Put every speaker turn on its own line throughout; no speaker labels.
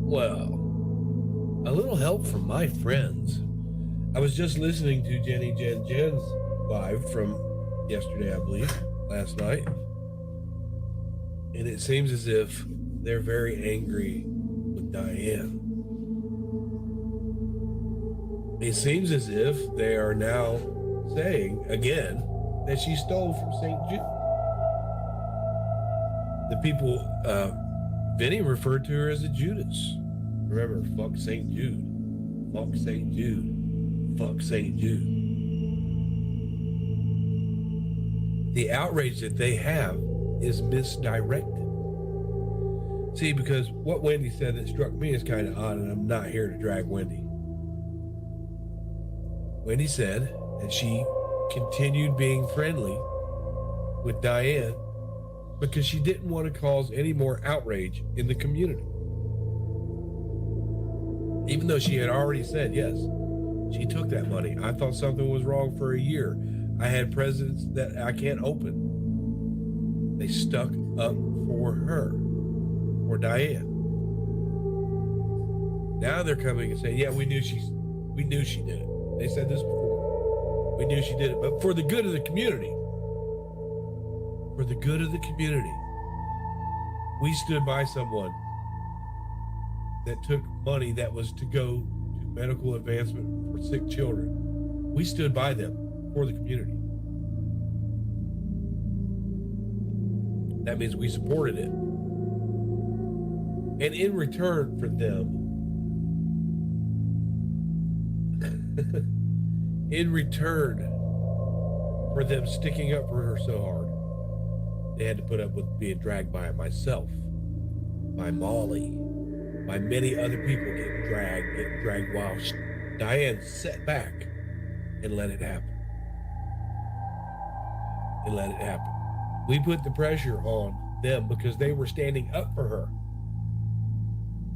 Well, a little help from my friends. I was just listening to Jen's live from yesterday, I believe, last night. And it seems as if they're very angry with Diane. It seems as if they are now saying again that she stole from St. Jude. The people, Vinny referred to her as a Judas. Remember, fuck St. Jude. Fuck St. Jude. Fuck St. Jude. The outrage that they have is misdirected. See, because what Wendy said that struck me as kind of odd, and I'm not here to drag Wendy. Wendy said that she continued being friendly with Diane because she didn't want to cause any more outrage in the community. Even though she had already said, yes, she took that money. I thought something was wrong for a year. I had presents that I can't open. They stuck up for her, for Diane. Now they're coming and saying, yeah, we knew she did it. They said this before. We knew she did it, but for the good of the community, we stood by someone that took money that was to go to medical advancement for sick children. We stood by them for the community. That means we supported it. And in return for them, in return for them sticking up for her so hard, they had to put up with being dragged by myself, by Molly, by many other people getting dragged while Diane sat back and let it happen. We put the pressure on them because they were standing up for her.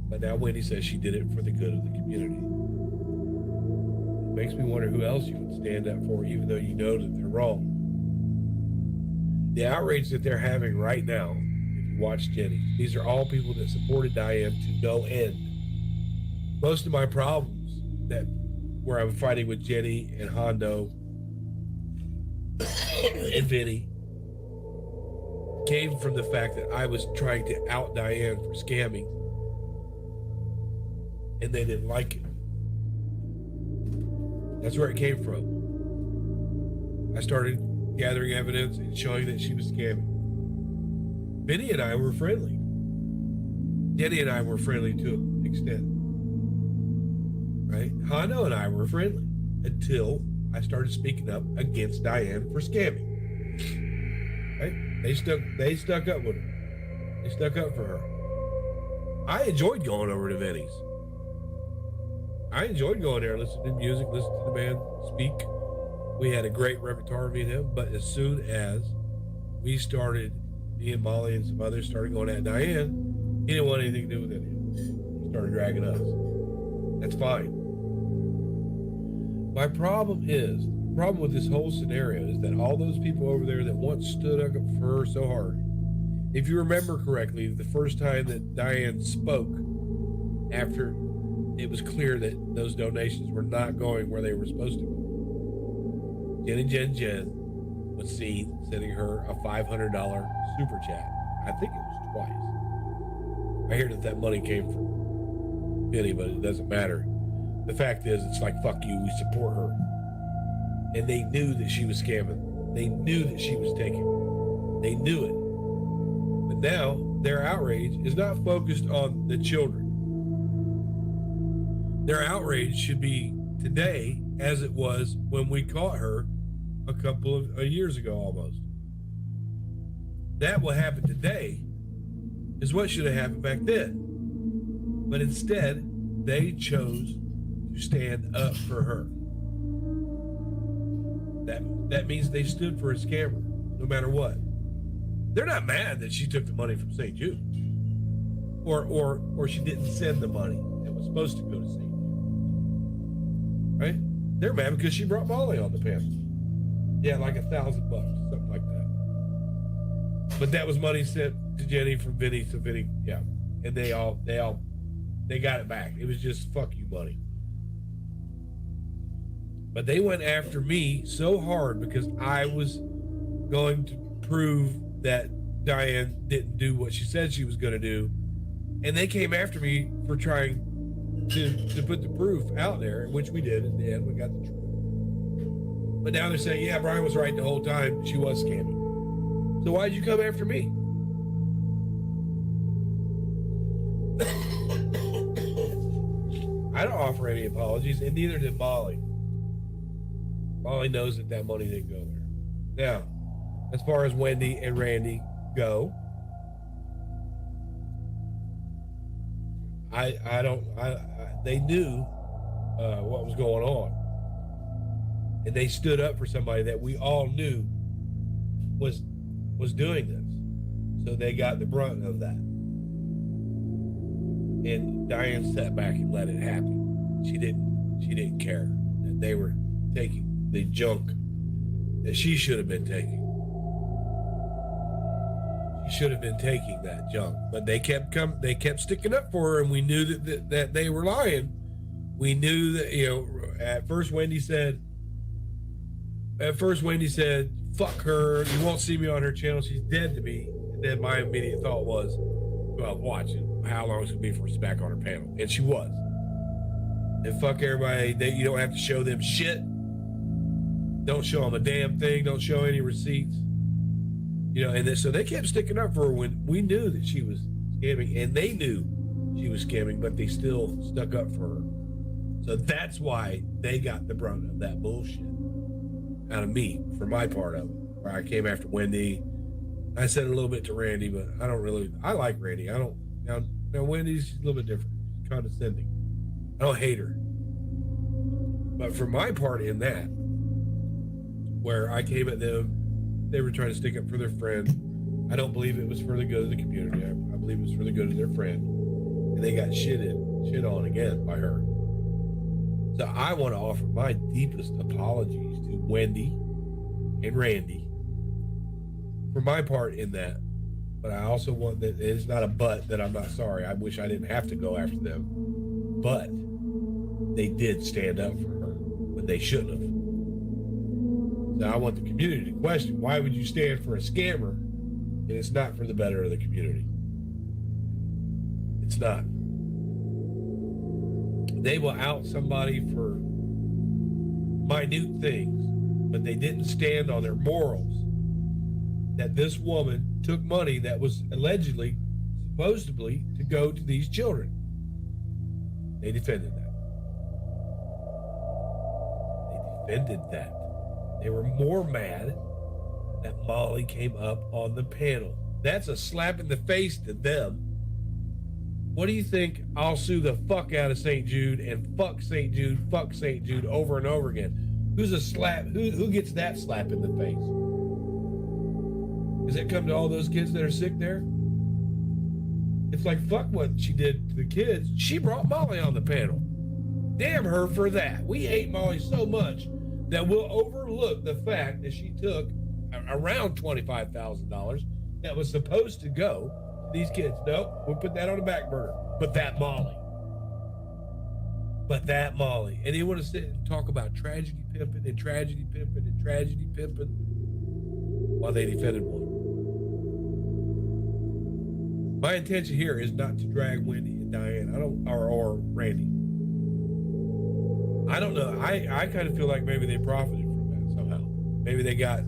But now Wendy says she did it for the good of the community. It makes me wonder who else you would stand up for, even though you know that they're wrong. The outrage that they're having right now, if you watch Jenny, these are all people that supported Diane to no end. Most of my problems where I'm fighting with Jenny and Hondo and Vinny came from the fact that I was trying to out Diane for scamming, and they didn't like it. That's where it came from. I started gathering evidence and showing that she was scamming. Vinny and I were friendly. Jenny and I were friendly to an extent. Right? Hondo and I were friendly until I started speaking up against Diane for scamming. Right? They stuck up with her. They stuck up for her. I enjoyed going over to Vinny's. I enjoyed going there, listening to music, listening to the man speak. We had a great repertoire, me and him, but as soon as me and Molly and some others started going at Diane, he didn't want anything to do with it. He started dragging us. That's fine. My problem with this whole scenario is that all those people over there that once stood up for her so hard, if you remember correctly, the first time that Diane spoke after it was clear that those donations were not going where they were supposed to go, Jen was seen sending her a $500 super chat. I think it was twice. I hear that money came from Vinny, but it doesn't matter. The fact is, it's like, fuck you, we support her. And they knew that she was scamming. They knew that she was taking. They knew it. But now, their outrage is not focused on the children. Their outrage should be today as it was when we caught her a couple of years ago almost. That what happened today is what should have happened back then. But instead, they chose to stand up for her. That means they stood for a scammer, no matter what. They're not mad that she took the money from St. Jude. Or she didn't send the money that was supposed to go to St. Jude. Right? They're mad because she brought Molly on the panel. Yeah, like $1,000, something like that. But that was money sent to Jenny from Vinny to Vinny, yeah. And they all they got it back. It was just fuck you money. But they went after me so hard because I was going to prove that Diane didn't do what she said she was going to do. And they came after me for trying to put the proof out there, which we did. In the end, we got the truth. But now they're saying, yeah, Bryan was right the whole time. She was scamming. So why'd you come after me? I don't offer any apologies, and neither did Molly. Molly knows that money didn't go there. Now, as far as Wendy and Randy go, they knew what was going on, and they stood up for somebody that we all knew was doing this. So they got the brunt of that. And Diane sat back and let it happen. She didn't care that they were taking the junk that she should have been taking. She should have been taking that junk, but they kept sticking up for her, and we knew that they were lying. We knew that, at first Wendy said, fuck her, you won't see me on her channel, she's dead to me. And then my immediate thought was, well, watch it. How long it's gonna be for us back on her panel? And she was. And fuck everybody, you don't have to show them shit. Don't show them a damn thing. Don't show any receipts. So they kept sticking up for her when we knew that she was scamming, and they knew she was scamming, but they still stuck up for her. So that's why they got the brunt of that bullshit out of me, for my part of it. Where I came after Wendy. I said a little bit to Randy, but I like Randy. Now Wendy's a little bit different. She's condescending. I don't hate her. But for my part in that, where I came at them, they were trying to stick up for their friend. I don't believe it was for the good of the community. I believe it was for the good of their friend. And they got shit on again by her. So I want to offer my deepest apologies to Wendy and Randy for my part in that. But I also want that it's not a but that I'm not sorry. I wish I didn't have to go after them. But they did stand up for her when they shouldn't have. So I want the community to question, why would you stand for a scammer and it's not for the better of the community? It's not. They will out somebody for minute things, but they didn't stand on their morals that this woman took money that was supposedly to go to these children. They defended that. They were more mad that Molly came up on the panel. That's a slap in the face to them. What do you think? I'll sue the fuck out of St. Jude and fuck St. Jude over and over again. Who gets that slap in the face? Does it come to all those kids that are sick there? It's like, fuck what she did to the kids. She brought Molly on the panel. Damn her for that. We hate Molly so much that we'll overlook the fact that she took around $25,000 that was supposed to go to these kids. Nope, we'll put that on the back burner. But that Molly. And they want to sit and talk about tragedy pimping while they defended one. My intention here is not to drag Wendy and Diane, or Randy. I don't know. I kind of feel like maybe they profited from that somehow. Maybe they got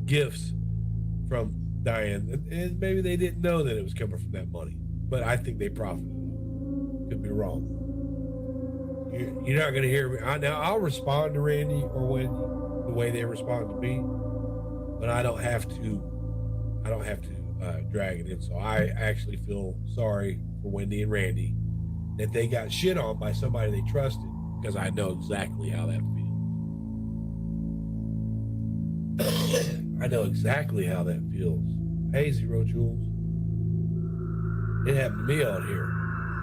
gifts from Diane, and maybe they didn't know that it was coming from that money. But I think they profited. Could be wrong. You're not going to hear me. Now I'll respond to Randy or Wendy the way they respond to me, but I don't have to drag it in. So I actually feel sorry for Wendy and Randy that they got shit on by somebody they trusted, because I know exactly how that feels. I know exactly how that feels. Hey, Zero Jules. It happened to me out here.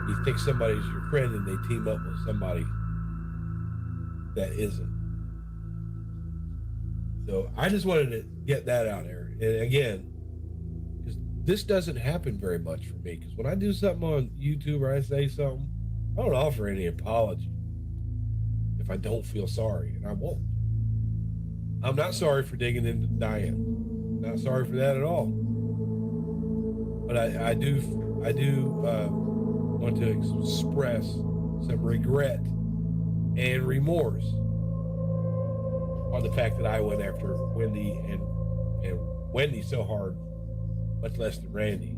You think somebody's your friend and they team up with somebody that isn't. So I just wanted to get that out there. And again, just this doesn't happen very much for me, because when I do something on YouTube or I say something, I don't offer any apology if I don't feel sorry, and I won't. I'm not sorry for digging into Diane. Not sorry for that at all. But I do want to express some regret and remorse on the fact that I went after Wendy and Wendy so hard, much less than Randy.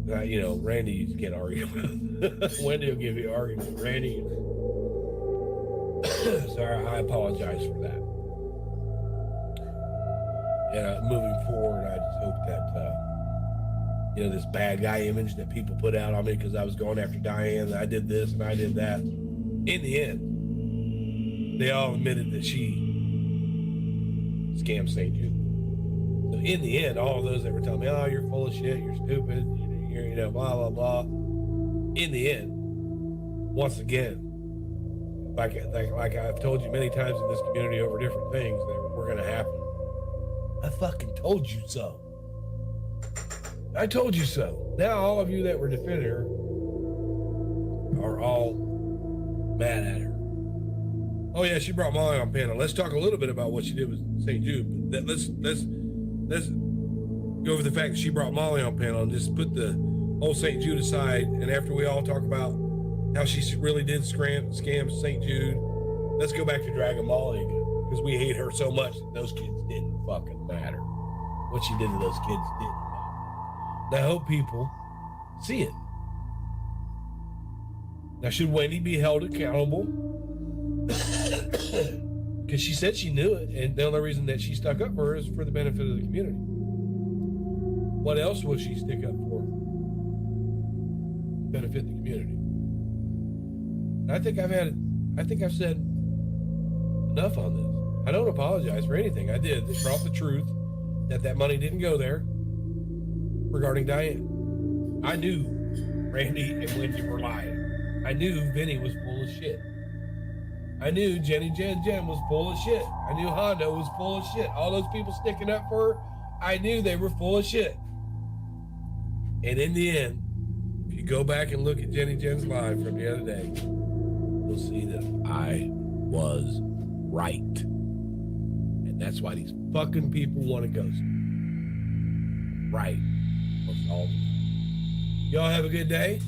Randy you can't argue with. Wendy will give you an argument. Randy, sorry, I apologize for that. And moving forward, I just hope that this bad guy image that people put out on me because I was going after Diane, and I did this and I did that. In the end, they all admitted that she scammed St. Jude. So in the end, all of those that were telling me, "Oh, you're full of shit, you're stupid, you're blah blah blah." In the end, once again, like I've told you many times in this community over different things that were going to happen. I fucking told you so. I told you so. Now all of you that were defending her are all mad at her. Oh yeah, she brought Molly on panel. Let's talk a little bit about what she did with St. Jude. But let's go over the fact that she brought Molly on panel and just put the whole St. Jude aside. And after we all talk about how she really did scam St. Jude, let's go back to dragging Molly again, because we hate her so much that those kids didn't fucking matter. What she did to those kids didn't matter. And I hope people see it. Now, should Wendy be held accountable? Because she said she knew it, and the only reason that she stuck up for her is for the benefit of the community. What else will she stick up for? Benefit the community. And I think I've said enough on this. I don't apologize for anything I did that brought the truth that money didn't go there regarding Diane. I knew Randy and Wendy were lying. I knew Vinny was full of shit. I knew Jen was full of shit. I knew Hondo was full of shit. All those people sticking up for her, I knew they were full of shit. And in the end, if you go back and look at Jen's live from the other day, you'll see that I was right. And that's why these fucking people want to ghost me. Right. Most all the time. Y'all have a good day.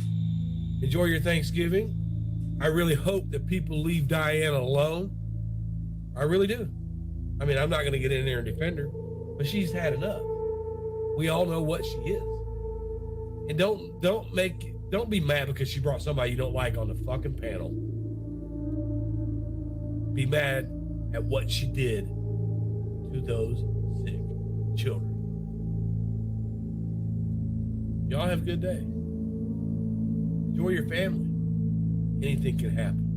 Enjoy your Thanksgiving. I really hope that people leave Diane alone. I really do. I mean, I'm not going to get in there and defend her, but she's had enough. We all know what she is. And don't be mad because she brought somebody you don't like on the fucking panel. Be mad at what she did to those sick children. Y'all have a good day. Enjoy your family. Anything can happen.